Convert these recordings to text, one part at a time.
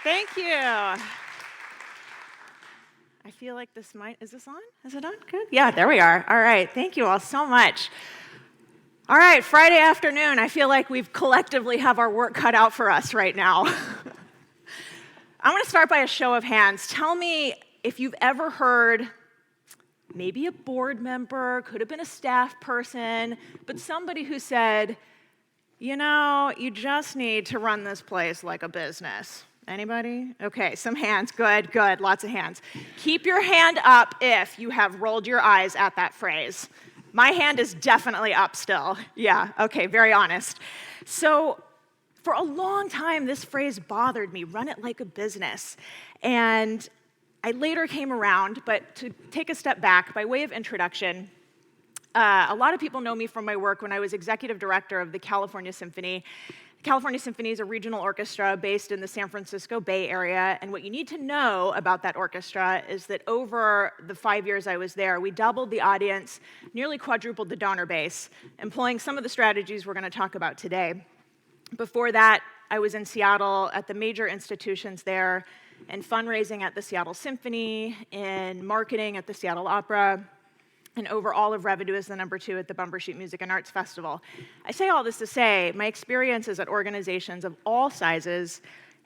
Thank you. I feel like is this on? Is it on? Good. Yeah, there we are. All right. Thank you all so much. All right, Friday afternoon. I feel like we've collectively have our work cut out for us right now. I'm going to start by a show of hands. Tell me if you've ever heard maybe a board member, could have been a staff person, but somebody who said, you know, you just need to run this place like a business. Anybody? Okay, some hands. Good, good. Lots of hands. Keep your hand up if you have rolled your eyes at that phrase. My hand is definitely up still. Yeah, okay, very honest. So for a long time, this phrase bothered me, run it like a business. And I later came around, but to take a step back, by way of introduction, a lot of people know me from my work when I was executive director of the California Symphony. The California Symphony is a regional orchestra based in the San Francisco Bay Area, and what you need to know about that orchestra is that over the 5 years I was there, we doubled the audience, nearly quadrupled the donor base, employing some of the strategies we're going to talk about today. Before that, I was in Seattle at the major institutions there, in fundraising at the Seattle Symphony, in marketing at the Seattle Opera, and over all of revenue as the number 2 at the Bumbershoot Music and Arts Festival. I say all this to say my experience is at organizations of all sizes,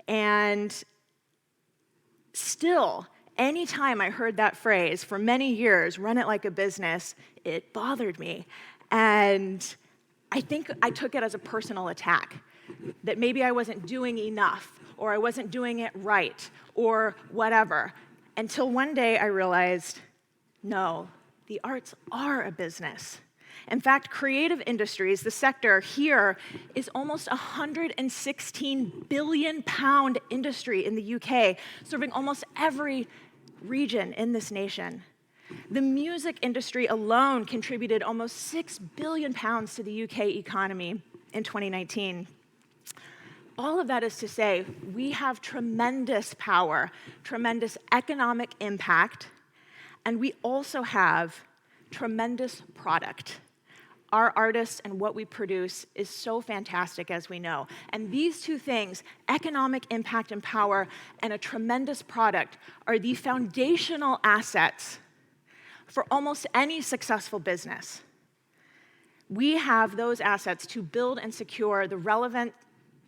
and still, anytime I heard that phrase for many years, run it like a business, it bothered me. And I think I took it as a personal attack, that maybe I wasn't doing enough, or I wasn't doing it right, or whatever. Until one day I realized, no, the arts are a business. In fact, creative industries, the sector here, is almost a £116 billion industry in the UK, serving almost every region in this nation. The music industry alone contributed almost £6 billion to the UK economy in 2019. All of that is to say, we have tremendous power, tremendous economic impact, and we also have tremendous product. Our artists and what we produce is so fantastic, as we know. And these two things, economic impact and power, and a tremendous product, are the foundational assets for almost any successful business. We have those assets to build and secure the relevant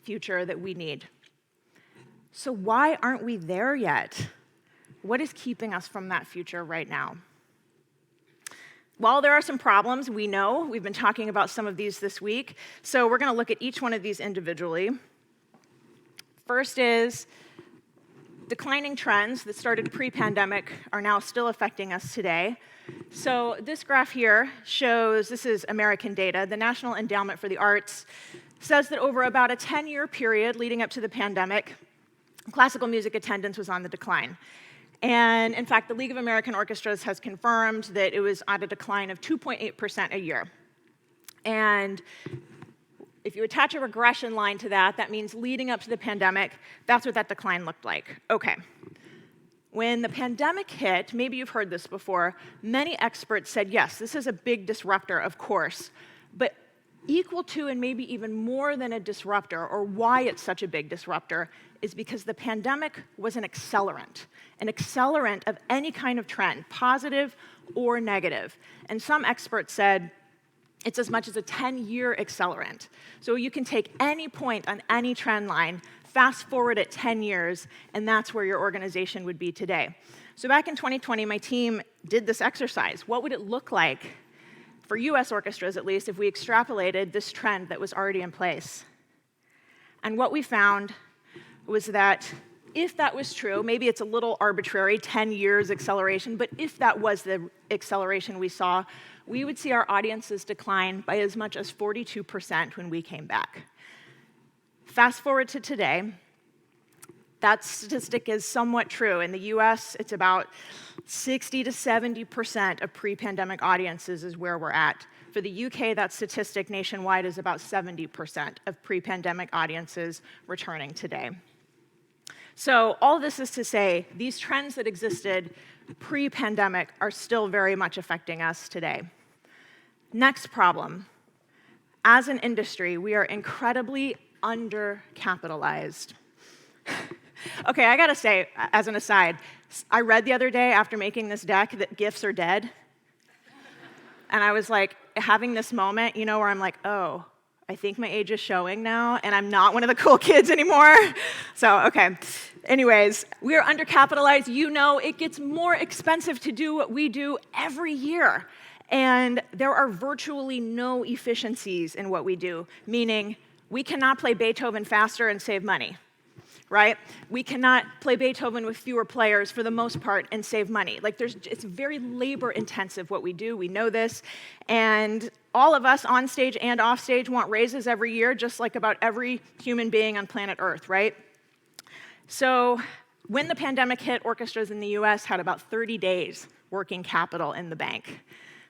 future that we need. So why aren't we there yet? What is keeping us from that future right now? Well, there are some problems, we know. We've been talking about some of these this week. So we're going to look at each one of these individually. First is declining trends that started pre-pandemic are now still affecting us today. So this graph here shows, this is American data, the National Endowment for the Arts says that over about a 10-year period leading up to the pandemic, classical music attendance was on the decline. And in fact, the League of American Orchestras has confirmed that it was at a decline of 2.8% a year. And if you attach a regression line to that, that means leading up to the pandemic, that's what that decline looked like. Okay. When the pandemic hit, maybe you've heard this before, many experts said, yes, this is a big disruptor, of course, but equal to and maybe even more than a disruptor, or why it's such a big disruptor, is because the pandemic was an accelerant of any kind of trend, positive or negative. And some experts said it's as much as a 10-year accelerant. So you can take any point on any trend line, fast forward it 10 years, and that's where your organization would be today. So back in 2020, my team did this exercise. What would it look like, for US orchestras at least, if we extrapolated this trend that was already in place? And what we found was that if that was true, maybe it's a little arbitrary, 10 years acceleration, but if that was the acceleration we saw, we would see our audiences decline by as much as 42% when we came back. Fast forward to today, that statistic is somewhat true. In the US, it's about 60 to 70% of pre-pandemic audiences is where we're at. For the UK, that statistic nationwide is about 70% of pre-pandemic audiences returning today. So all this is to say, these trends that existed pre-pandemic are still very much affecting us today. Next problem. As an industry, we are incredibly undercapitalized. Okay, I gotta say, as an aside, I read the other day after making this deck that gifts are dead. And I was like, having this moment, where I'm like, oh, I think my age is showing now, and I'm not one of the cool kids anymore. So, okay. Anyways, we are undercapitalized. It gets more expensive to do what we do every year. And there are virtually no efficiencies in what we do, meaning we cannot play Beethoven faster and save money, right? We cannot play Beethoven with fewer players for the most part and save money. It's very labor intensive what we do. We know this. And all of us on stage and off stage want raises every year, just like about every human being on planet Earth, right? So when the pandemic hit, orchestras in the US had about 30 days working capital in the bank.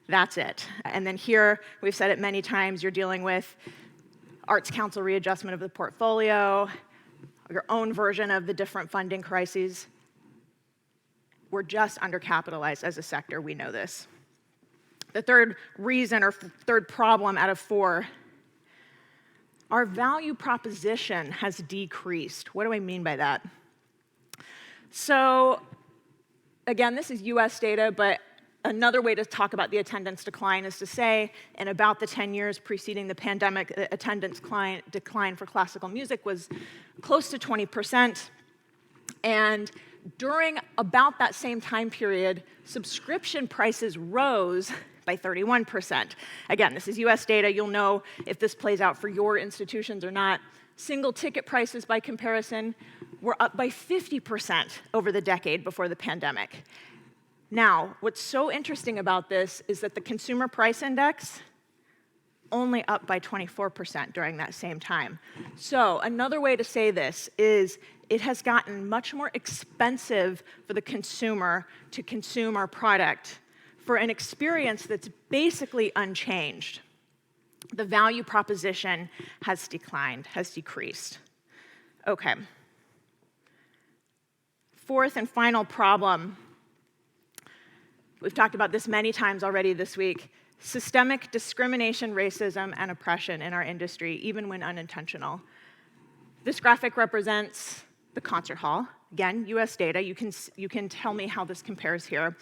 That's it. And then here, we've said it many times, you're dealing with Arts Council readjustment of the portfolio, your own version of the different funding crises. We're just undercapitalized as a sector. We know this. The third reason or third problem out of 4, our value proposition has decreased. What do I mean by that? So, again, this is US data, but another way to talk about the attendance decline is to say, in about the 10 years preceding the pandemic, the attendance decline for classical music was close to 20%. And during about that same time period, subscription prices rose by 31%. Again, this is US data. You'll know if this plays out for your institutions or not. Single ticket prices, by comparison, were up by 50% over the decade before the pandemic. Now, what's so interesting about this is that the consumer price index only up by 24% during that same time. So another way to say this is it has gotten much more expensive for the consumer to consume our product for an experience that's basically unchanged. The value proposition has declined, has decreased. Okay. Fourth and final problem. We've talked about this many times already this week. Systemic discrimination, racism, and oppression in our industry, even when unintentional. This graphic represents the concert hall. Again, US data. You can tell me how this compares here.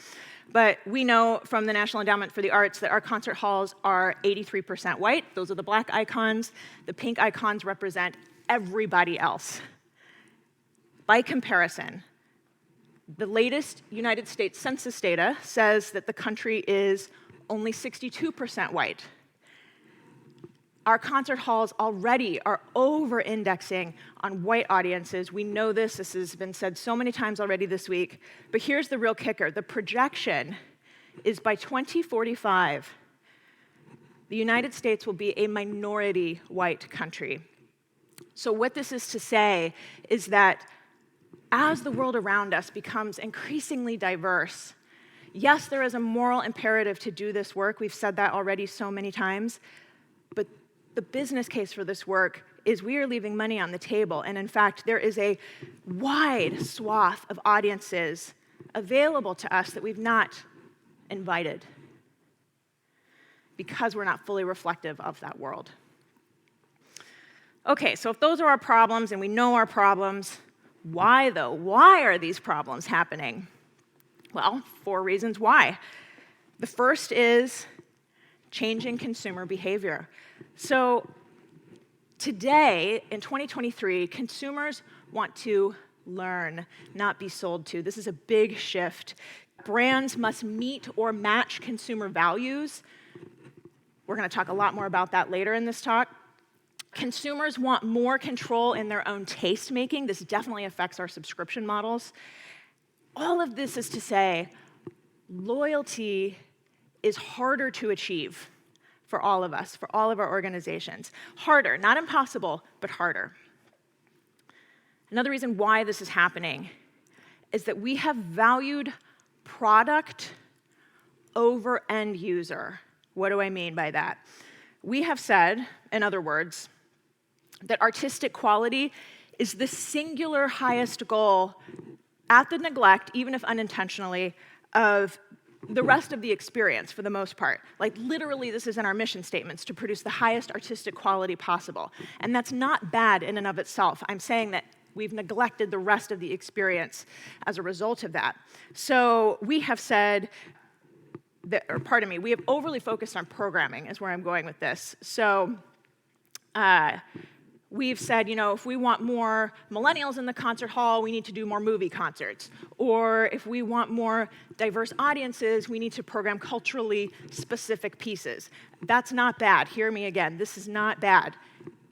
But we know from the National Endowment for the Arts that our concert halls are 83% white. Those are the black icons. The pink icons represent everybody else. By comparison, the latest United States Census data says that the country is only 62% white. Our concert halls already are over-indexing on white audiences. We know this. This has been said so many times already this week. But here's the real kicker. The projection is by 2045, the United States will be a minority white country. So what this is to say is that as the world around us becomes increasingly diverse, yes, there is a moral imperative to do this work. We've said that already so many times. But the business case for this work is we are leaving money on the table. And in fact, there is a wide swath of audiences available to us that we've not invited because we're not fully reflective of that world. Okay, so if those are our problems and we know our problems, why though? Why are these problems happening? Well, 4 reasons why. The first is changing consumer behavior. So today, in 2023, consumers want to learn, not be sold to. This is a big shift. Brands must meet or match consumer values. We're going to talk a lot more about that later in this talk. Consumers want more control in their own taste making. This definitely affects our subscription models. All of this is to say, loyalty is harder to achieve for all of us, for all of our organizations. Harder, not impossible, but harder. Another reason why this is happening is that we have valued product over end user. What do I mean by that? We have said, in other words, that artistic quality is the singular highest goal at the neglect, even if unintentionally, of the rest of the experience for the most part. Like literally, this is in our mission statements, to produce the highest artistic quality possible. And that's not bad in and of itself. I'm saying that We've neglected the rest of the experience as a result of that. So we have said, we have overly focused on programming is where I'm going with this. So we've said, if we want more millennials in the concert hall, we need to do more movie concerts. Or if we want more diverse audiences, we need to program culturally specific pieces. That's not bad. Hear me again. This is not bad.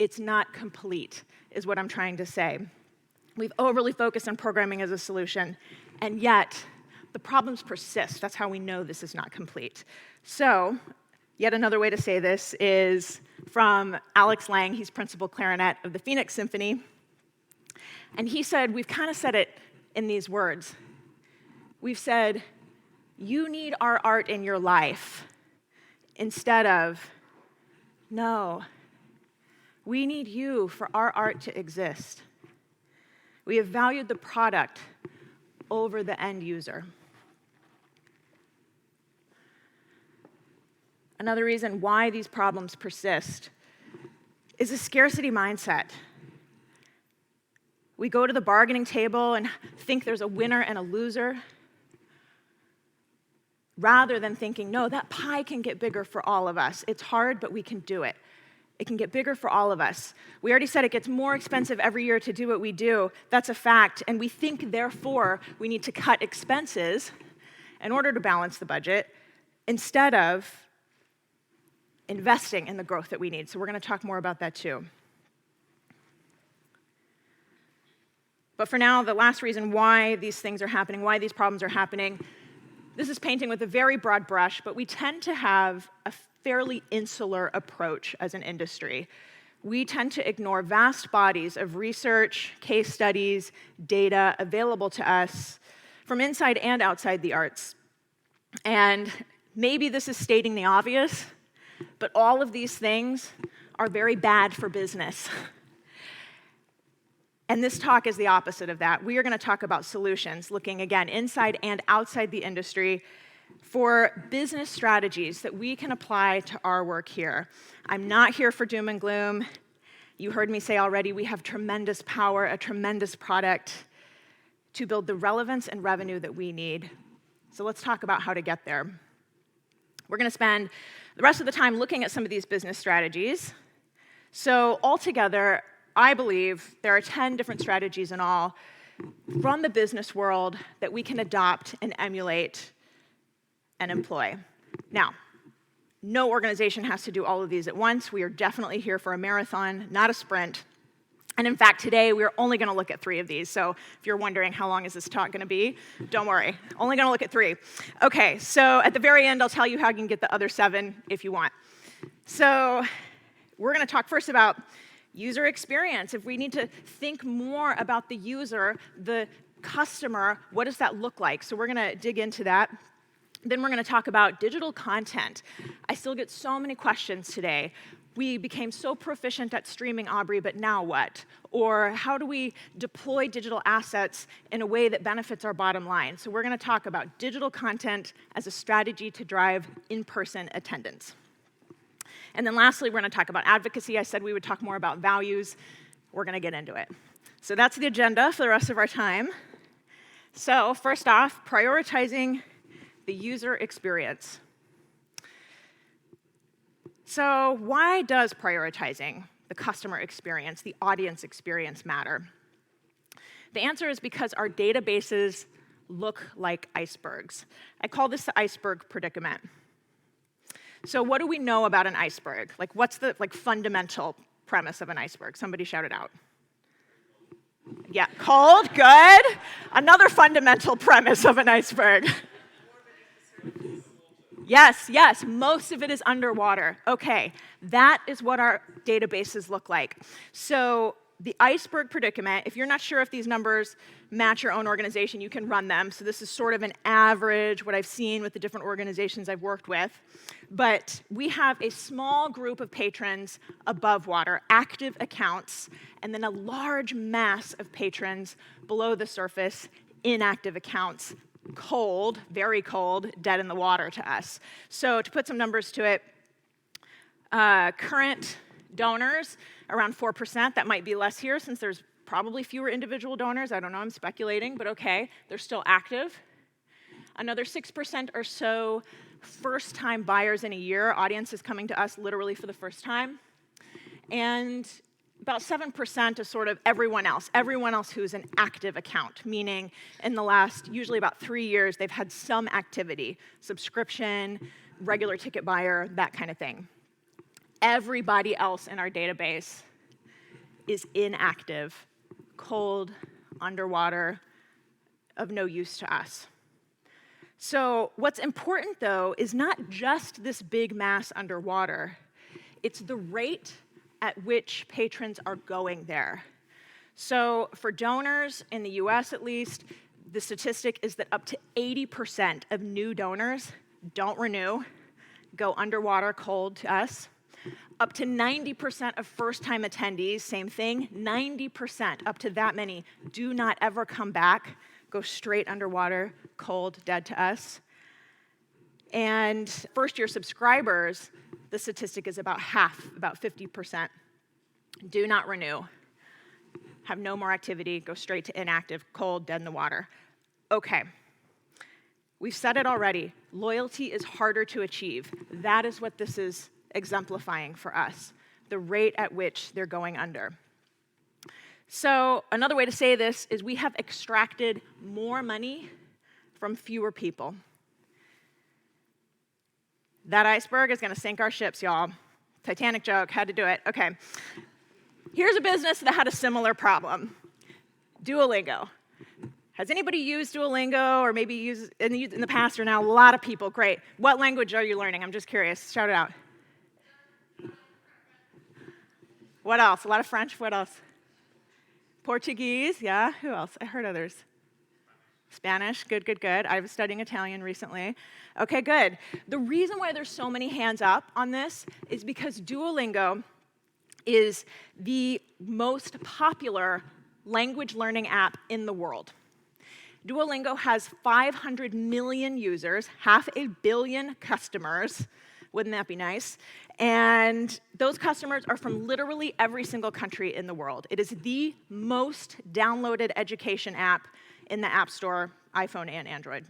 It's not complete, is what I'm trying to say. We've overly focused on programming as a solution, and yet the problems persist. That's how we know this is not complete. So, yet another way to say this is from Alex Lang. He's principal clarinet of the Phoenix Symphony. And he said, we've kind of said it in these words. We've said, you need our art in your life, instead of, no, we need you for our art to exist. We have valued the product over the end user. Another reason why these problems persist is a scarcity mindset. We go to the bargaining table and think there's a winner and a loser, rather than thinking, no, that pie can get bigger for all of us. It's hard, but we can do it. It can get bigger for all of us. We already said it gets more expensive every year to do what we do. That's a fact. And we think, therefore, we need to cut expenses in order to balance the budget instead of investing in the growth that we need. So we're going to talk more about that too. But for now, the last reason why these things are happening, why these problems are happening, this is painting with a very broad brush, but we tend to have a fairly insular approach as an industry. We tend to ignore vast bodies of research, case studies, data available to us from inside and outside the arts. And maybe this is stating the obvious, but all of these things are very bad for business. And this talk is the opposite of that. We are going to talk about solutions, looking again inside and outside the industry for business strategies that we can apply to our work here. I'm not here for doom and gloom. You heard me say already, we have tremendous power, a tremendous product to build the relevance and revenue that we need. So let's talk about how to get there. We're going to spend the rest of the time looking at some of these business strategies. So altogether, I believe there are 10 different strategies in all from the business world that we can adopt and emulate and employ. Now, no organization has to do all of these at once. We are definitely here for a marathon, not a sprint. And in fact, today we're only going to look at 3 of these. So if you're wondering how long is this talk going to be, don't worry. Only going to look at 3. Okay, so at the very end, I'll tell you how you can get the other 7 if you want. So we're going to talk first about user experience. If we need to think more about the user, the customer, what does that look like? So we're going to dig into that. Then we're going to talk about digital content. I still get so many questions today. We became so proficient at streaming, Aubrey, but now what? Or how do we deploy digital assets in a way that benefits our bottom line? So we're going to talk about digital content as a strategy to drive in-person attendance. And then lastly, we're going to talk about advocacy. I said we would talk more about values. We're going to get into it. So that's the agenda for the rest of our time. So first off, prioritizing the user experience. So why does prioritizing the customer experience, the audience experience matter? The answer is because our databases look like icebergs. I call this the iceberg predicament. So what do we know about an iceberg? Like, what's the fundamental premise of an iceberg? Somebody shout it out. Yeah, cold, good. Another fundamental premise of an iceberg. Yes, most of it is underwater. Okay, that is what our databases look like. So the iceberg predicament, if you're not sure if these numbers match your own organization, you can run them. So this is sort of an average, what I've seen with the different organizations I've worked with. But we have a small group of patrons above water, active accounts, and then a large mass of patrons below the surface, inactive accounts, cold, very cold, dead in the water to us. So to put some numbers to it, current donors, around 4%. That might be less here since there's probably fewer individual donors. I don't know, I'm speculating, but okay, they're still active. Another 6% or so first-time buyers in a year, audiences coming to us literally for the first time. And about 7% is sort of everyone else who's an active account, meaning in the last, usually about 3 years, they've had some activity, subscription, regular ticket buyer, that kind of thing. Everybody else in our database is inactive, cold, underwater, of no use to us. So what's important, though, is not just this big mass underwater. It's the rate at which patrons are going there. So for donors, in the US at least, the statistic is that up to 80% of new donors don't renew, go underwater cold to us. Up to 90% of first-time attendees, same thing, 90%, up to that many, do not ever come back, go straight underwater, cold, dead to us. And first-year subscribers, the statistic is about half, about 50%, do not renew, have no more activity, go straight to inactive, cold, dead in the water. Okay, we've said it already, loyalty is harder to achieve. That is what this is exemplifying for us, the rate at which they're going under. So another way to say this is we have extracted more money from fewer people. That iceberg is going to sink our ships, y'all. Titanic joke, had to do it. Okay. Here's a business that had a similar problem. Duolingo. Has anybody used Duolingo or maybe used in the past or now? A lot of people. Great. What language are you learning? I'm just curious. Shout it out. What else? A lot of French. What else? Portuguese. Yeah. Who else? I heard others. Spanish. Good, good, good. I was studying Italian recently. Okay, good. The reason why there's so many hands up on this is because Duolingo is the most popular language learning app in the world. Duolingo has 500 million users, 500 million customers. Wouldn't that be nice? And those customers are from literally every single country in the world. It is the most downloaded education app in the App Store, iPhone and Android.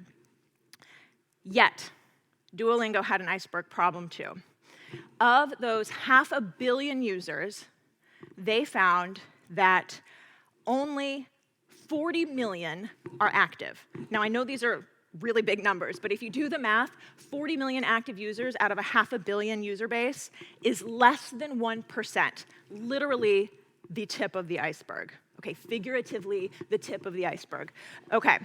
Yet, Duolingo had an iceberg problem too. Of those 500 million users, they found that only 40 million are active. Now, I know these are really big numbers, but if you do the math, 40 million active users out of a 500 million user base is less than 1%, literally the tip of the iceberg. Okay, figuratively, the tip of the iceberg. Okay.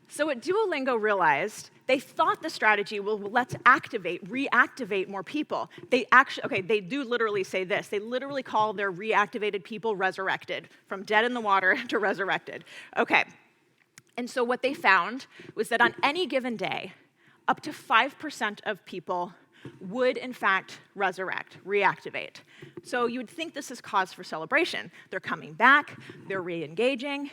So what Duolingo realized, they thought the strategy, well, let's reactivate more people. They do literally say this. They literally call their reactivated people resurrected, from dead in the water to resurrected. Okay. And so what they found was that on any given day, up to 5% of people would, in fact, reactivate. So you would think this is cause for celebration. They're coming back, they're re-engaging,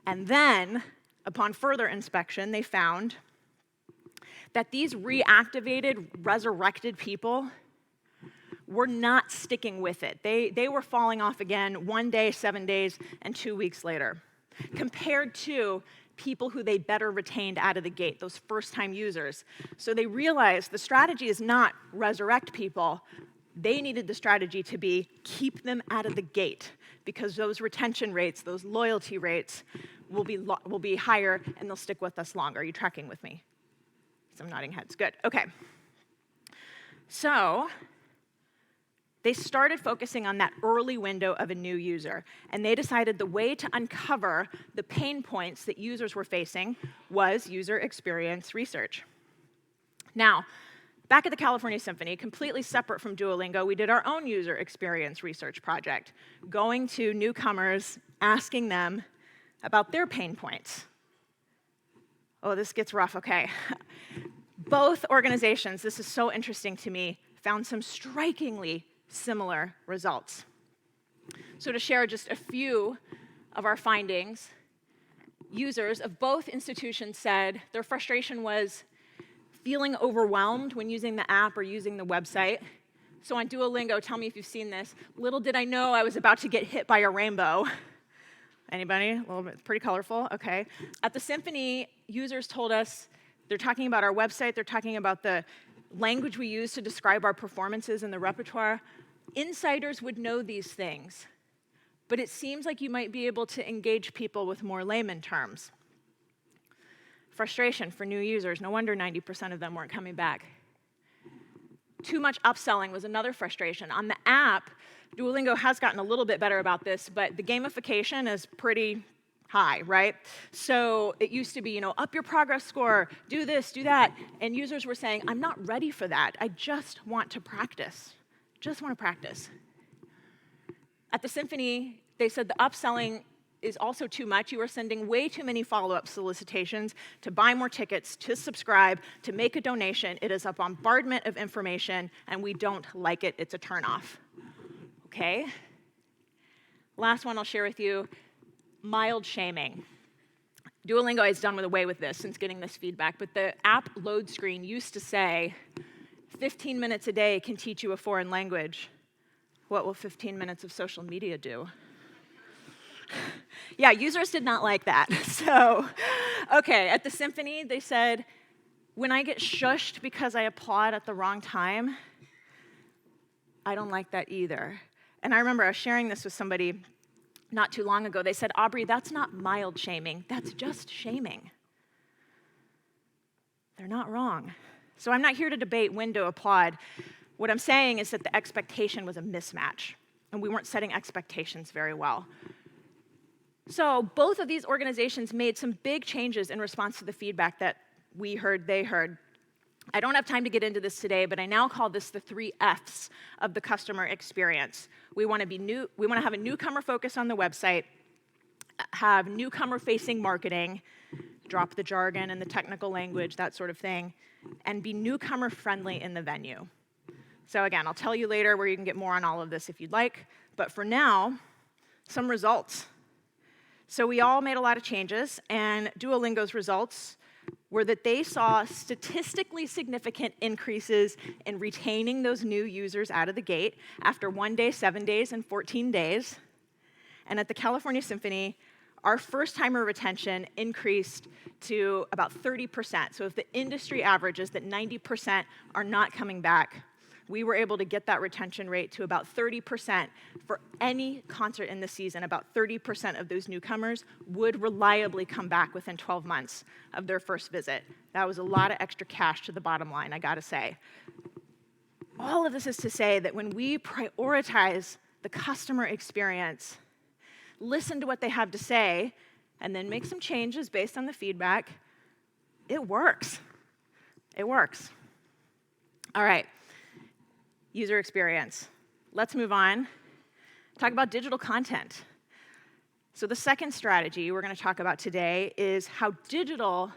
and then, upon further inspection, they found that these reactivated, resurrected people were not sticking with it. They were falling off again 1 day, 7 days, and 2 weeks later, compared to people who they better retained out of the gate, those first-time users. So they realized the strategy is not resurrect people. They needed the strategy to be keep them out of the gate, because those retention rates, those loyalty rates, will be higher, and they'll stick with us longer. Are you tracking with me? Some nodding heads. Good. Okay. So they started focusing on that early window of a new user, and they decided the way to uncover the pain points that users were facing was user experience research. Now, back at the California Symphony, completely separate from Duolingo, we did our own user experience research project, going to newcomers, asking them about their pain points. Oh, this gets rough, okay. Both organizations, this is so interesting to me, found some strikingly similar results. So to share just a few of our findings, users of both institutions said their frustration was feeling overwhelmed when using the app or using the website, So on Duolingo, tell me if you've seen this. Little did I know I was about to get hit by a rainbow. Anybody? A little bit, pretty colorful, okay. At the Symphony, users told us, they're talking about our website, they're talking about the language we use to describe our performances in the repertoire. Insiders would know these things, but it seems like you might be able to engage people with more layman terms. Frustration for new users. No wonder 90% of them weren't coming back. Too much upselling was another frustration. On the app, Duolingo has gotten a little bit better about this, but the gamification is pretty high, right? So it used to be, up your progress score, do this, do that, and users were saying, I'm not ready for that. I just want to practice. Just want to practice. At the Symphony, they said the upselling is also too much. You are sending way too many follow-up solicitations to buy more tickets, to subscribe, to make a donation. It is a bombardment of information, and we don't like it. It's a turnoff. Okay? Last one I'll share with you, mild shaming. Duolingo has done away with this since getting this feedback, but the app load screen used to say, 15 minutes a day can teach you a foreign language. What will 15 minutes of social media do? Yeah, users did not like that. So, okay, at the Symphony, they said, when I get shushed because I applaud at the wrong time, I don't like that either. And I remember I was sharing this with somebody not too long ago. They said, Aubrey, that's not mild shaming. That's just shaming. They're not wrong. So I'm not here to debate when to applaud. What I'm saying is that the expectation was a mismatch, and we weren't setting expectations very well. So both of these organizations made some big changes in response to the feedback that we heard, they heard. I don't have time to get into this today, but I now call this the 3 F's of the customer experience. We want to have a newcomer focus on the website, have newcomer-facing marketing, drop the jargon and the technical language, that sort of thing, and be newcomer-friendly in the venue. So again, I'll tell you later where you can get more on all of this if you'd like, but for now, some results. So we all made a lot of changes, and Duolingo's results were that they saw statistically significant increases in retaining those new users out of the gate after 1 day, 7 days, and 14 days. And at the California Symphony, our first-timer retention increased to about 30%. So if the industry average is that 90% are not coming back, we were able to get that retention rate to about 30% for any concert in the season. About 30% of those newcomers would reliably come back within 12 months of their first visit. That was a lot of extra cash to the bottom line, I gotta say. All of this is to say that when we prioritize the customer experience, listen to what they have to say, and then make some changes based on the feedback, it works. It works. All right. User experience. Let's move on. Talk about digital content. So the second strategy we're going to talk about today is how digital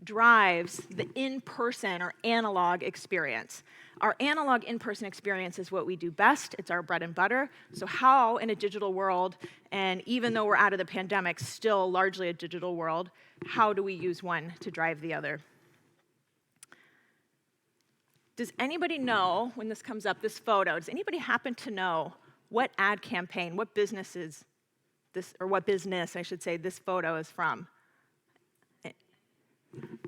drives the in-person or analog experience. Our analog in-person experience is what we do best. It's our bread and butter. So how, in a digital world, and even though we're out of the pandemic, still largely a digital world, how do we use one to drive the other? Does anybody know, when this comes up, this photo, does anybody happen to know what ad campaign, what business is this, or what business, I should say, this photo is from?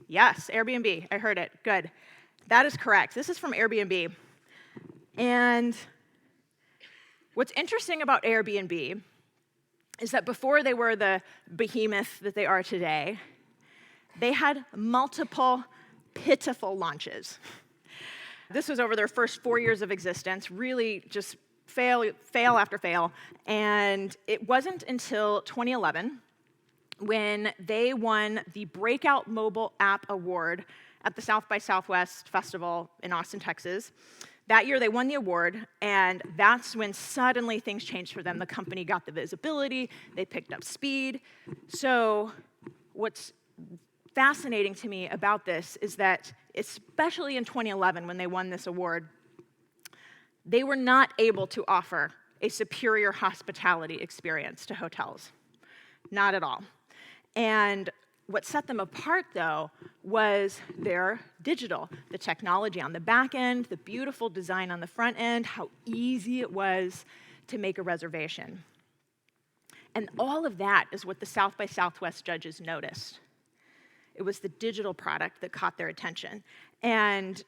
Yes, Airbnb, I heard it, good. That is correct, this is from Airbnb. And what's interesting about Airbnb is that before they were the behemoth that they are today, they had multiple pitiful launches. This was over their first 4 years of existence, really just fail after fail. And it wasn't until 2011 when they won the Breakout Mobile App Award at the South by Southwest Festival in Austin, Texas. That year, they won the award, and that's when suddenly things changed for them. The company got the visibility, they picked up speed. So what's fascinating to me about this is that, especially in 2011 when they won this award, they were not able to offer a superior hospitality experience to hotels. Not at all. And what set them apart, though, was their digital, the technology on the back end, the beautiful design on the front end, how easy it was to make a reservation. And all of that is what the South by Southwest judges noticed. It was the digital product that caught their attention. And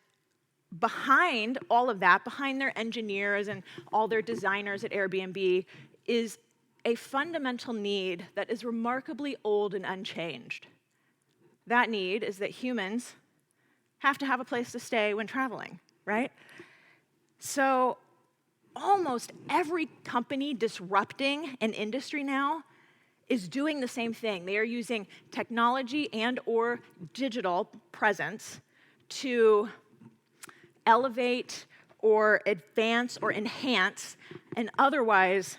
behind all of that, behind their engineers and all their designers at Airbnb, is a fundamental need that is remarkably old and unchanged. That need is that humans have to have a place to stay when traveling, right? So almost every company disrupting an industry now is doing the same thing. They are using technology and or digital presence to elevate or advance or enhance an otherwise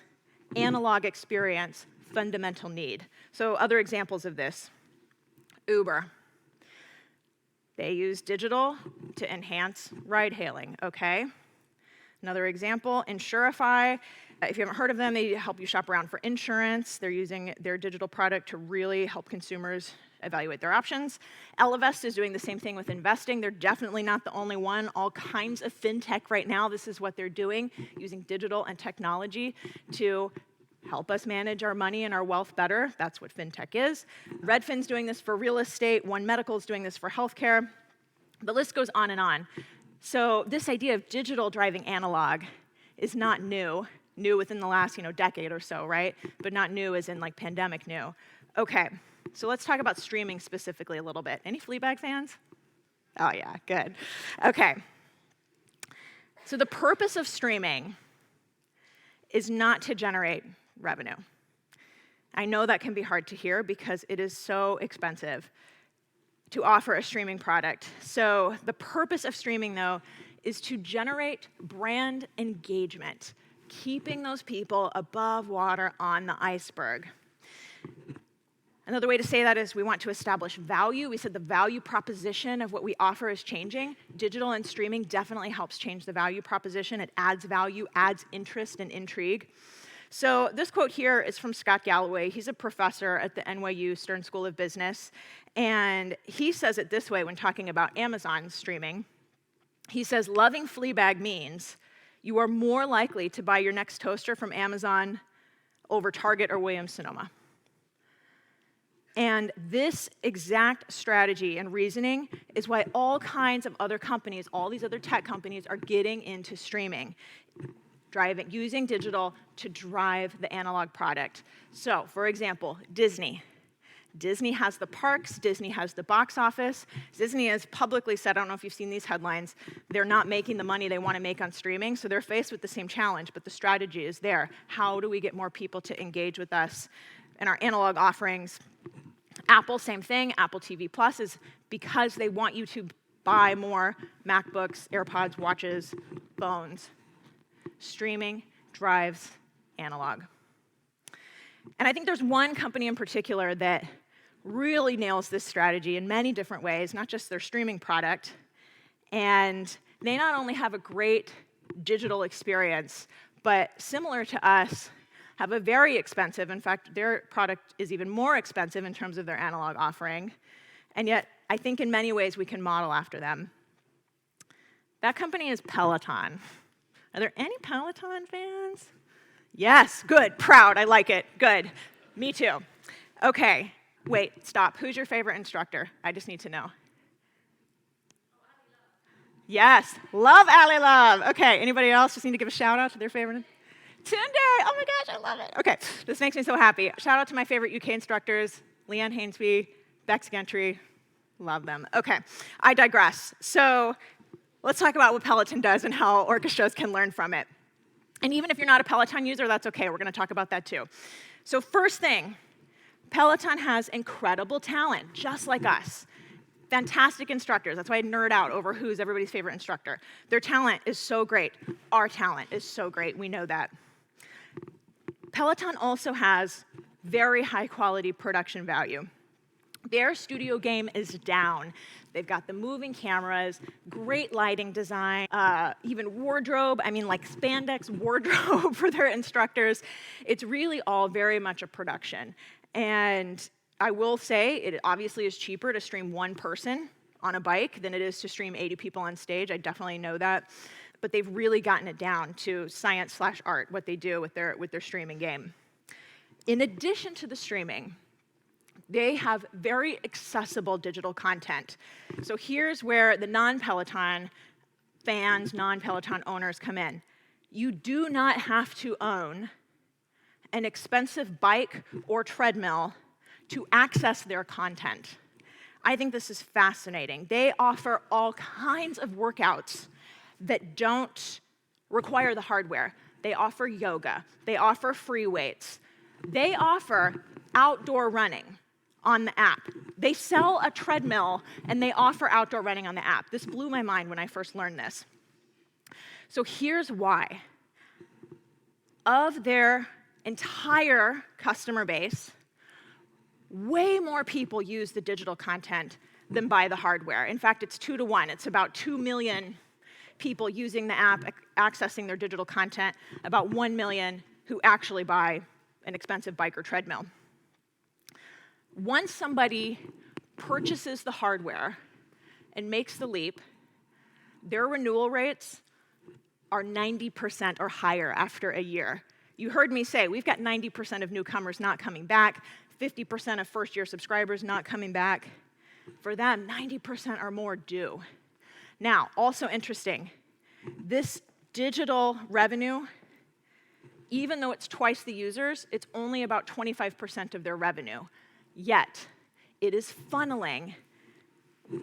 analog experience fundamental need. So other examples of this, Uber. They use digital to enhance ride-hailing, okay? Another example, Insurify. If you haven't heard of them, they help you shop around for insurance. They're using their digital product to really help consumers evaluate their options. Ellevest is doing the same thing with investing. They're definitely not the only one. All kinds of fintech right now, this is what they're doing, using digital and technology to help us manage our money and our wealth better. That's what fintech is. Redfin's doing this for real estate. One Medical is doing this for healthcare. The list goes on and on. So this idea of digital driving analog is not new within the last decade or so, right? But not new as in like pandemic new. Okay, so let's talk about streaming specifically a little bit. Any Fleabag fans? Oh yeah, good. Okay, so the purpose of streaming is not to generate revenue. I know that can be hard to hear because it is so expensive to offer a streaming product. So the purpose of streaming, though, is to generate brand engagement, keeping those people above water on the iceberg. Another way to say that is we want to establish value. We said the value proposition of what we offer is changing. Digital and streaming definitely helps change the value proposition. It adds value, adds interest and intrigue. So this quote here is from Scott Galloway. He's a professor at the NYU Stern School of Business, and he says it this way when talking about Amazon streaming. He says, loving Fleabag means you are more likely to buy your next toaster from Amazon over Target or Williams-Sonoma. And this exact strategy and reasoning is why all kinds of other companies, all these other tech companies, are getting into streaming. Using digital to drive the analog product. So, for example, Disney. Disney has the parks, Disney has the box office. Disney has publicly said, I don't know if you've seen these headlines, they're not making the money they want to make on streaming, so they're faced with the same challenge, but the strategy is there. How do we get more people to engage with us in our analog offerings? Apple, same thing. Apple TV Plus is because they want you to buy more MacBooks, AirPods, watches, phones. Streaming drives analog. And I think there's one company in particular that really nails this strategy in many different ways, not just their streaming product. And they not only have a great digital experience, but similar to us, have a very expensive, in fact, their product is even more expensive in terms of their analog offering. And yet, I think in many ways we can model after them. That company is Peloton. Are there any Peloton fans? Yes, good, proud, I like it, good. Me too. Okay, wait, stop. Who's your favorite instructor? I just need to know. Yes, love Ally Love. Okay, anybody else just need to give a shout out to their favorite? Tunde, oh my gosh, I love it. Okay, this makes me so happy. Shout out to my favorite UK instructors, Leanne Hainsby, Bex Gentry, love them. Okay, I digress. So, let's talk about what Peloton does and how orchestras can learn from it. And even if you're not a Peloton user, that's okay. We're going to talk about that too. So first thing, Peloton has incredible talent, just like us. Fantastic instructors. That's why I nerd out over who's everybody's favorite instructor. Their talent is so great. Our talent is so great. We know that. Peloton also has very high quality production value. Their studio game is down. They've got the moving cameras, great lighting design, even wardrobe, like spandex wardrobe for their instructors. It's really all very much a production. And I will say it obviously is cheaper to stream one person on a bike than it is to stream 80 people on stage. I definitely know that. But they've really gotten it down to science/art, what they do with their streaming game. In addition to the streaming, they have very accessible digital content. So here's where the non-Peloton fans, non-Peloton owners come in. You do not have to own an expensive bike or treadmill to access their content. I think this is fascinating. They offer all kinds of workouts that don't require the hardware. They offer yoga. They offer free weights. They offer outdoor running on the app. They sell a treadmill, and they offer outdoor running on the app. This blew my mind when I first learned this. So here's why. Of their entire customer base, way more people use the digital content than buy the hardware. In fact, it's 2 to 1. It's about 2 million people using the app, accessing their digital content, about 1 million who actually buy an expensive bike or treadmill. Once somebody purchases the hardware and makes the leap, their renewal rates are 90% or higher after a year. You heard me say, we've got 90% of newcomers not coming back, 50% of first-year subscribers not coming back. For them, 90% or more do. Now, also interesting, this digital revenue, even though it's twice the users, it's only about 25% of their revenue. Yet, it is funneling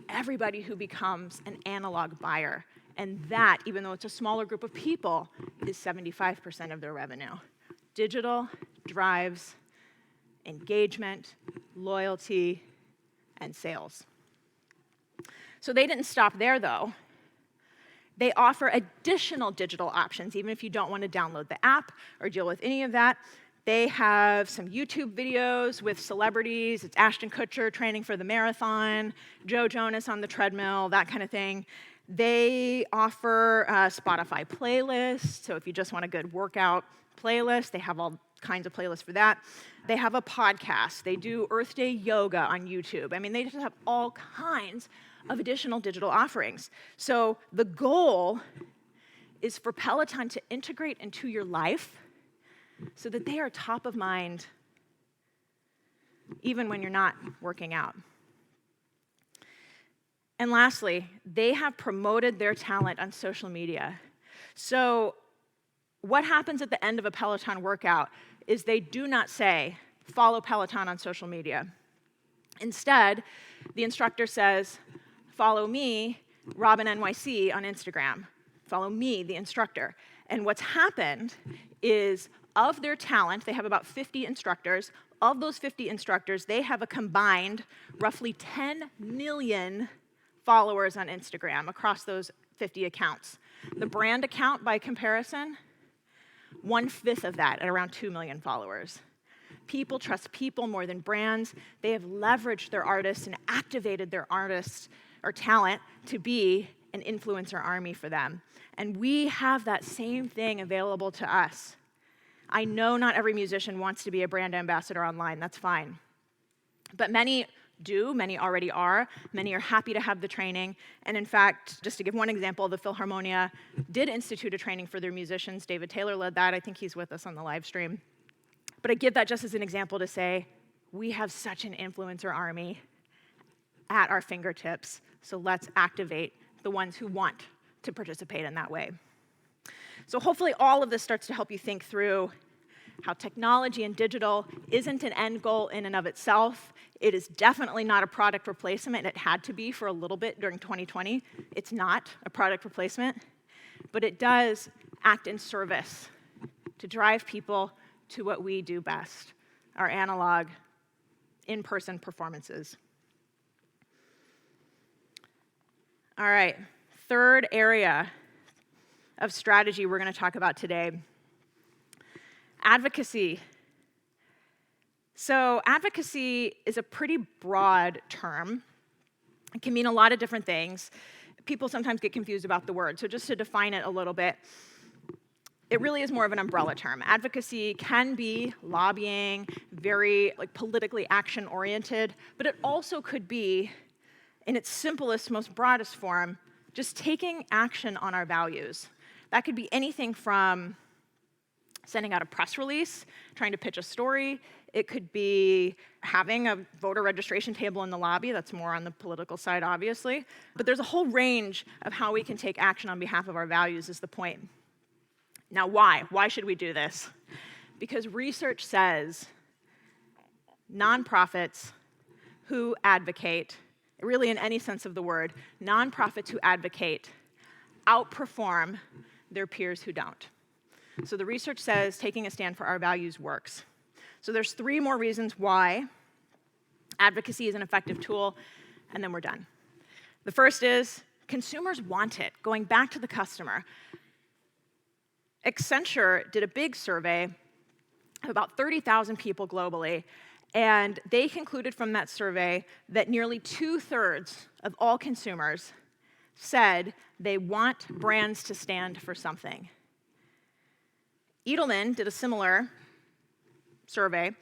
everybody who becomes an analog buyer. And that, even though it's a smaller group of people, is 75% of their revenue. Digital drives engagement, loyalty, and sales. So they didn't stop there, though. They offer additional digital options, even if you don't want to download the app or deal with any of that. They have some YouTube videos with celebrities. It's Ashton Kutcher training for the marathon, Joe Jonas on the treadmill, that kind of thing. They offer Spotify playlists, so if you just want a good workout playlist, they have all kinds of playlists for that. They have a podcast. They do Earth Day yoga on YouTube. I mean, they just have all kinds of additional digital offerings. So the goal is for Peloton to integrate into your life so that they are top of mind even when you're not working out. And lastly, they have promoted their talent on social media. So what happens at the end of a Peloton workout is they do not say, follow Peloton on social media. Instead, the instructor says, follow me, Robin NYC, on Instagram. Follow me, the instructor. And what's happened is, of their talent, they have about 50 instructors. Of those 50 instructors, they have a combined roughly 10 million followers on Instagram across those 50 accounts. The brand account, by comparison, 1/5 of that at around 2 million followers. People trust people more than brands. They have leveraged their artists and activated their artists or talent to be an influencer army for them. And we have that same thing available to us. I know not every musician wants to be a brand ambassador online, that's fine. But many do, many already are, many are happy to have the training. And in fact, just to give one example, the Philharmonia did institute a training for their musicians. David Taylor led that. I think he's with us on the live stream. But I give that just as an example to say, we have such an influencer army at our fingertips, so let's activate the ones who want to participate in that way. So hopefully all of this starts to help you think through how technology and digital isn't an end goal in and of itself. It is definitely not a product replacement. It had to be for a little bit during 2020. It's not a product replacement, but it does act in service to drive people to what we do best, our analog, in-person performances. All right, third area of strategy we're going to talk about today. Advocacy. So advocacy is a pretty broad term. It can mean a lot of different things. People sometimes get confused about the word. So just to define it a little bit, it really is more of an umbrella term. Advocacy can be lobbying, very politically action-oriented, but it also could be, in its simplest, most broadest form, just taking action on our values. That could be anything from sending out a press release, trying to pitch a story. It could be having a voter registration table in the lobby. That's more on the political side, obviously. But there's a whole range of how we can take action on behalf of our values is the point. Now, why? Why should we do this? Because research says nonprofits who advocate, really in any sense of the word, nonprofits who advocate outperform their peers who don't. So the research says taking a stand for our values works. So there's 3 more reasons why advocacy is an effective tool, and then we're done. The first is consumers want it. Going back to the customer, Accenture did a big survey of about 30,000 people globally, and they concluded from that survey that nearly 2/3 of all consumers said they want brands to stand for something. Edelman did a similar survey,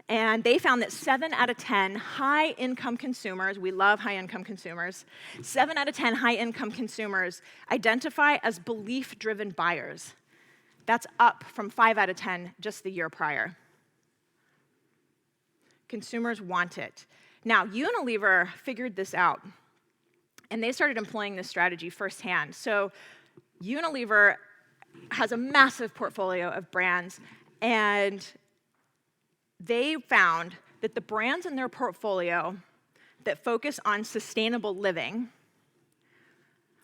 and they found that 7 out of 10 high-income consumers, we love high-income consumers, 7 out of 10 high-income consumers identify as belief-driven buyers. That's up from 5 out of 10 just the year prior. Consumers want it. Now, Unilever figured this out, and they started employing this strategy firsthand. So Unilever has a massive portfolio of brands, and they found that the brands in their portfolio that focus on sustainable living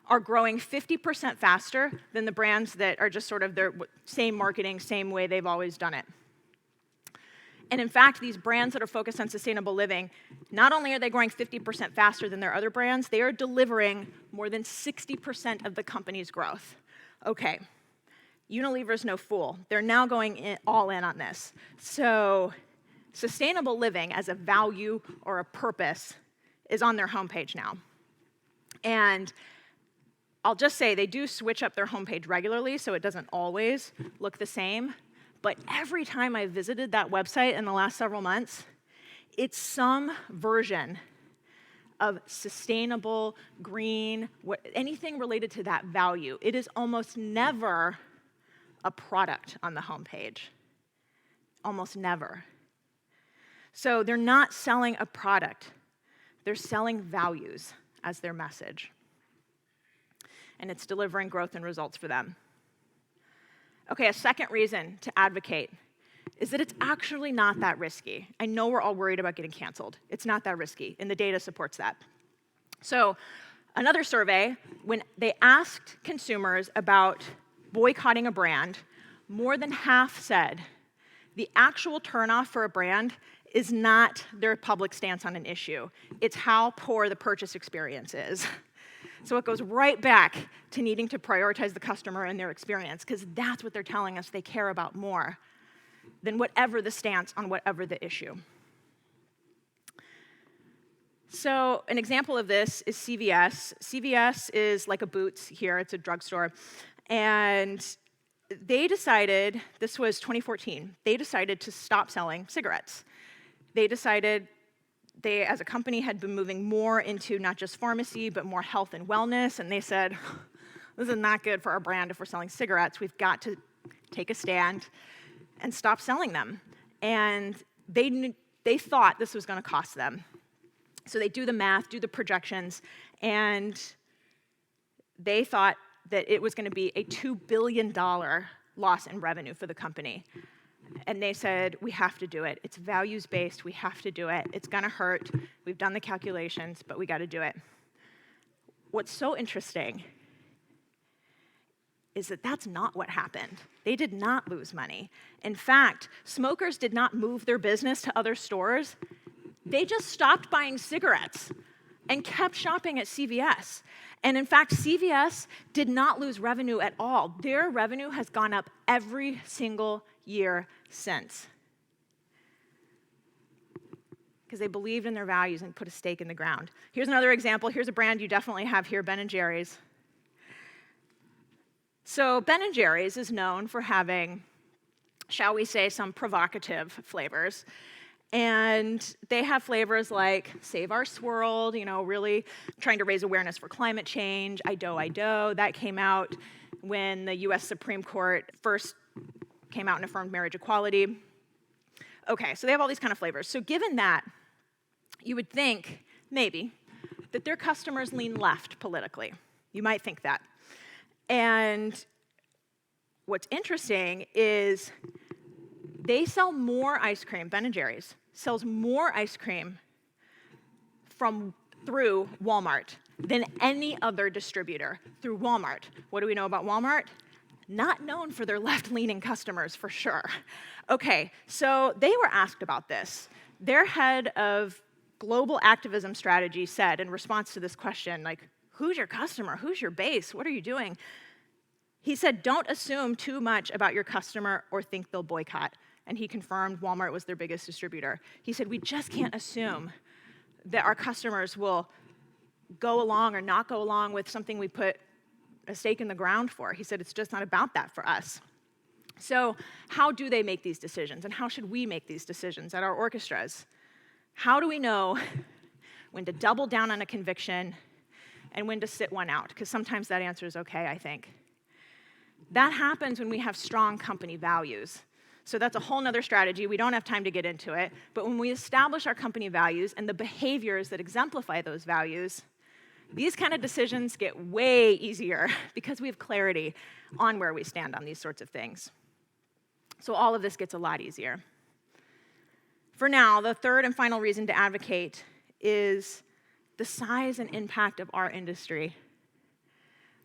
are growing 50% faster than the brands that are just sort of their same marketing, same way they've always done it. And in fact, these brands that are focused on sustainable living, not only are they growing 50% faster than their other brands, they are delivering more than 60% of the company's growth. Okay. Unilever's no fool. They're now going all in on this. So sustainable living as a value or a purpose is on their homepage now. And I'll just say they do switch up their homepage regularly, so it doesn't always look the same. But every time I visited that website in the last several months, it's some version of sustainable, green, anything related to that value. It is almost never a product on the homepage. Almost never. So they're not selling a product. They're selling values as their message. And it's delivering growth and results for them. Okay, a second reason to advocate is that it's actually not that risky. I know we're all worried about getting canceled. It's not that risky, and the data supports that. So another survey, when they asked consumers about boycotting a brand, more than half said the actual turnoff for a brand is not their public stance on an issue. It's how poor the purchase experience is. So it goes right back to needing to prioritize the customer and their experience, because that's what they're telling us they care about more than whatever the stance on whatever the issue. So an example of this is CVS. CVS is like a Boots here. It's a drugstore. And they decided, this was 2014, they decided to stop selling cigarettes. They decided they, as a company, had been moving more into not just pharmacy, but more health and wellness, and they said, this is not good for our brand if we're selling cigarettes. We've got to take a stand and stop selling them. And they thought this was going to cost them. So they do the math, do the projections, and they thought that it was going to be a $2 billion loss in revenue for the company. And they said, we have to do it. It's values-based. We have to do it. It's going to hurt. We've done the calculations, but we got to do it. What's so interesting is that that's not what happened. They did not lose money. In fact, smokers did not move their business to other stores. They just stopped buying cigarettes and kept shopping at CVS. And in fact, CVS did not lose revenue at all. Their revenue has gone up every single year since, because they believed in their values and put a stake in the ground. Here's another example. Here's a brand you definitely have here, Ben & Jerry's. So Ben & Jerry's is known for having, shall we say, some provocative flavors. And they have flavors like Save Our Swirl, really trying to raise awareness for climate change. I Do. That came out when the US Supreme Court first came out and affirmed marriage equality. Okay, so they have all these kind of flavors. So given that, you would think, maybe, that their customers lean left politically. You might think that. And what's interesting is they sell more ice cream, Ben & Jerry's sells more ice cream through Walmart than any other distributor through Walmart. What do we know about Walmart? Not known for their left-leaning customers, for sure. Okay, so they were asked about this. Their head of global activism strategy said in response to this question, like, who's your customer? Who's your base? What are you doing? He said, don't assume too much about your customer or think they'll boycott. And he confirmed Walmart was their biggest distributor. He said, we just can't assume that our customers will go along or not go along with something we put a stake in the ground for. He said, it's just not about that for us. So how do they make these decisions? And how should we make these decisions at our orchestras? How do we know when to double down on a conviction and when to sit one out? Because sometimes that answer is okay, I think. That happens when we have strong company values. So that's a whole nother strategy. We don't have time to get into it. But when we establish our company values and the behaviors that exemplify those values, these kind of decisions get way easier because we have clarity on where we stand on these sorts of things. So all of this gets a lot easier. For now, the third and final reason to advocate is the size and impact of our industry.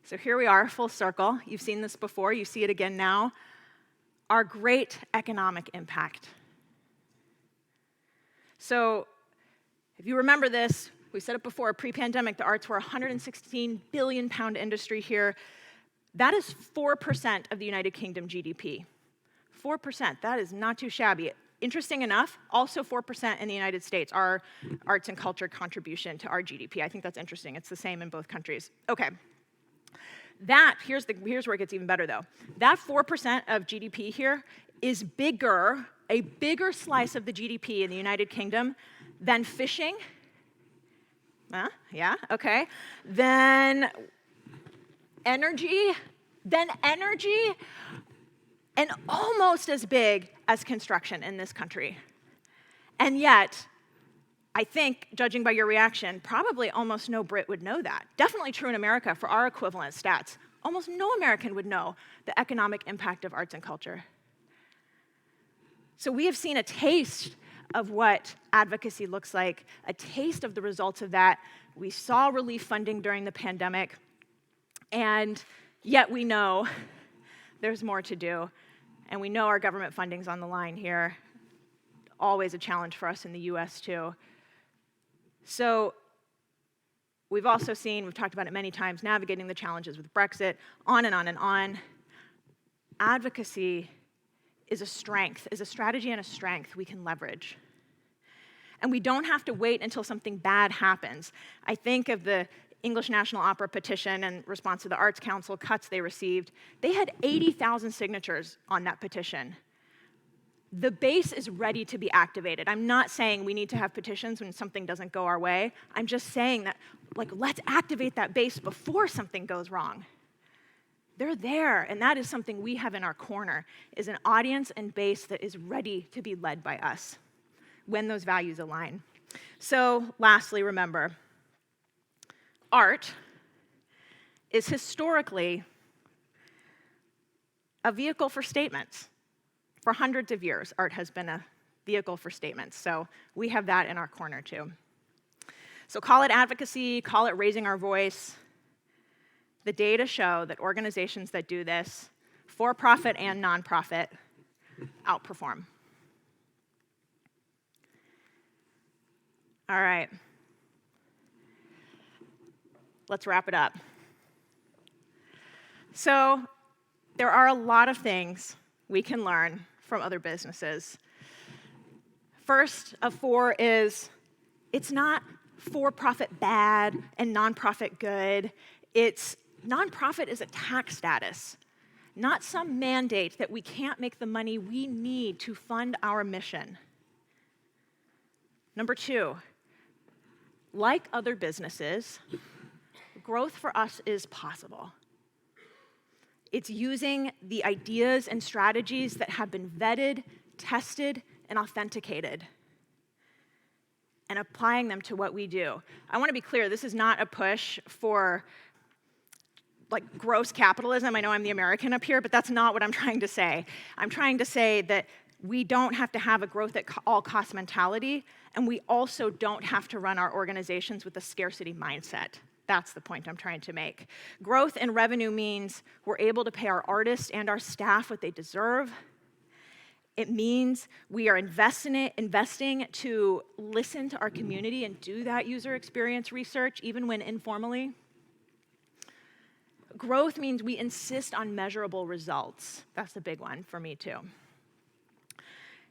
So here we are, full circle. You've seen this before. You see it again now. Our great economic impact. So if you remember this, we said it before, pre-pandemic, the arts were a £116 billion industry here. That is 4% of the United Kingdom GDP. 4%, that is not too shabby. Interesting enough, also 4% in the United States, our arts and culture contribution to our GDP. I think that's interesting. It's the same in both countries. Okay. Here's where it gets even better, though. That 4% of GDP here is a bigger slice of the GDP in the United Kingdom than fishing. Yeah, okay. Then energy, and almost as big as construction in this country. And yet, I think, judging by your reaction, probably almost no Brit would know that. Definitely true in America for our equivalent stats. Almost no American would know the economic impact of arts and culture. So we have seen a taste of what advocacy looks like, a taste of the results of that. We saw relief funding during the pandemic, and yet we know there's more to do, and we know our government funding's on the line here. Always a challenge for us in the US too. So we've also seen, we've talked about it many times, navigating the challenges with Brexit, on and on and on. Advocacy is a strength, is a strategy and a strength we can leverage. And we don't have to wait until something bad happens. I think of the English National Opera petition in response to the Arts Council cuts they received. They had 80,000 signatures on that petition. The base is ready to be activated. I'm not saying we need to have petitions when something doesn't go our way. I'm just saying that, let's activate that base before something goes wrong. They're there, and that is something we have in our corner, is an audience and base that is ready to be led by us when those values align. So, lastly, remember, art is historically a vehicle for statements. For hundreds of years, art has been a vehicle for statements, so we have that in our corner too. So call it advocacy, call it raising our voice. The data show that organizations that do this, for-profit and nonprofit, outperform. All right. Let's wrap it up. So there are a lot of things we can learn from other businesses. First of four is, it's not for-profit bad and nonprofit good. It's nonprofit is a tax status. not some mandate that we can't make the money we need to fund our mission. Number 2, like other businesses, growth for us is possible. It's using the ideas and strategies that have been vetted, tested, and authenticated, and applying them to what we do. I want to be clear, this is not a push for gross capitalism. I know I'm the American up here, but that's not what I'm trying to say. I'm trying to say that we don't have to have a growth at all cost mentality, and we also don't have to run our organizations with a scarcity mindset. That's the point I'm trying to make. Growth and revenue means we're able to pay our artists and our staff what they deserve. It means we are investing to listen to our community and do that user experience research, even when informally. Growth means we insist on measurable results. That's the big one for me, too.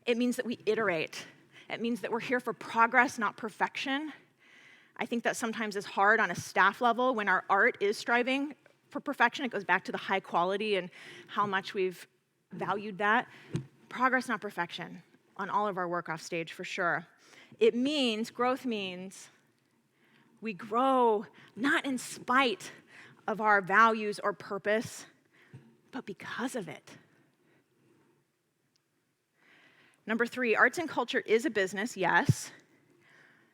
It means that we iterate. It means that we're here for progress, not perfection. I think that sometimes is hard on a staff level when our art is striving for perfection. It goes back to the high quality and how much we've valued that. Progress, not perfection, on all of our work off stage, for sure. Growth means we grow not in spite of our values or purpose, but because of it. Number 3, arts and culture is a business, yes,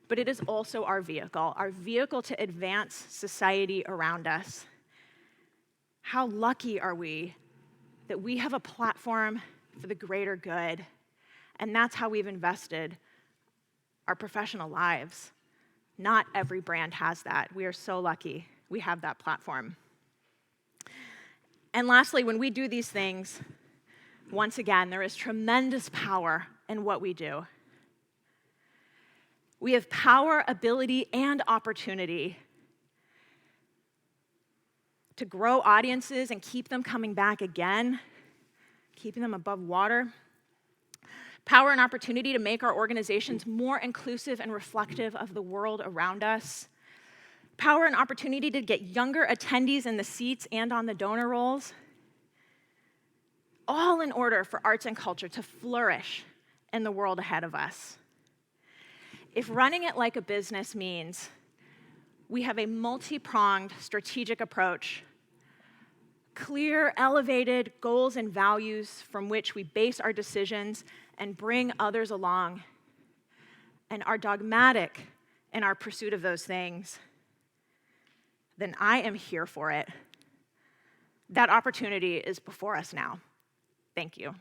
but it is also our vehicle to advance society around us. How lucky are we that we have a platform for the greater good, and that's how we've invested our professional lives. Not every brand has that. We are so lucky we have that platform. And lastly, when we do these things, once again, there is tremendous power in what we do. We have power, ability, and opportunity to grow audiences and keep them coming back again, keeping them above water. Power and opportunity to make our organizations more inclusive and reflective of the world around us. Power and opportunity to get younger attendees in the seats and on the donor rolls. All in order for arts and culture to flourish in the world ahead of us. If running it like a business means we have a multi-pronged strategic approach, clear, elevated goals and values from which we base our decisions and bring others along, and are dogmatic in our pursuit of those things, then I am here for it. That opportunity is before us now. Thank you.